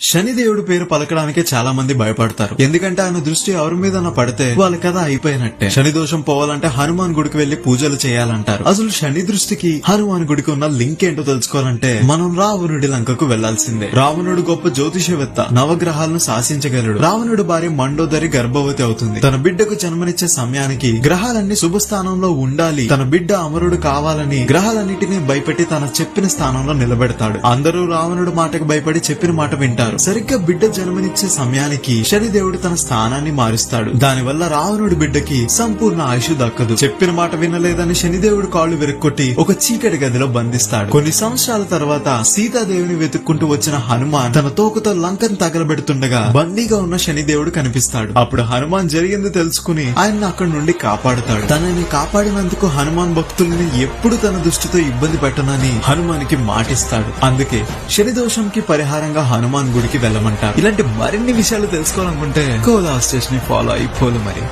శనిదేవుడు పేరు పలకడానికే చాలా మంది భయపడతారు. ఎందుకంటే ఆయన దృష్టి ఎవరి మీద పడితే వాళ్ళ కథ అయిపోయినట్టే. శని దోషం పోవాలంటే హనుమాన్ గుడికి వెళ్లి పూజలు చేయాలంటారు. అసలు శని దృష్టికి హనుమాన్ గుడికి ఉన్న లింక్ ఏంటో తెలుసుకోవాలంటే మనం రావణుడి లంకకు వెళ్లాల్సిందే. రావణుడు గొప్ప జ్యోతిషవేత్త, నవగ్రహాలను శాసించగలడు. రావణుడు భార్య మండోదరి గర్భవతి అవుతుంది. తన బిడ్డకు జన్మనిచ్చే సమయానికి గ్రహాలన్నీ శుభస్థానంలో ఉండాలి, తన బిడ్డ అమరుడు కావాలని గ్రహాలన్నిటినీ భయపెట్టి తన చెప్పిన స్థానంలో నిలబెడతాడు. అందరూ రావణుడు మాటకు భయపడి చెప్పిన మాట వింటారు. సరిగ్గా బిడ్డ జన్మనిచ్చే సమయానికి శనిదేవుడు తన స్థానాన్ని మారుస్తాడు. దానివల్ల రావణుడి బిడ్డకి సంపూర్ణ ఆయుష్ దక్కదు. చెప్పిన మాట వినలేదని శనిదేవుడు కాళ్లు వెరక్కొట్టి ఒక చీకటి గదిలో బంధిస్తాడు. కొన్ని సంవత్సరాల తర్వాత సీతాదేవిని వెతుక్కుంటూ వచ్చిన హనుమాన్ తన తోకతో లంకను తగలబెడుతుండగా బందీగా ఉన్న శనిదేవుడు కనిపిస్తాడు. అప్పుడు హనుమాన్ జరిగింది తెలుసుకుని ఆయన్ని అక్కడి నుండి కాపాడుతాడు. తనని కాపాడినందుకు హనుమాన్ భక్తుల్ని ఎప్పుడు తన దృష్టితో ఇబ్బంది పెట్టనని హనుమానికి మాటిస్తాడు. అందుకే శని దోషంకి పరిహారంగా హనుమాన్ గుడికి వెళ్ళమంటారు. ఇలాంటి మరిన్ని విషయాలు తెలుసుకోవాలనుకుంటే కోలా స్టేషన్ ఫాలో అయిపోలు మరి.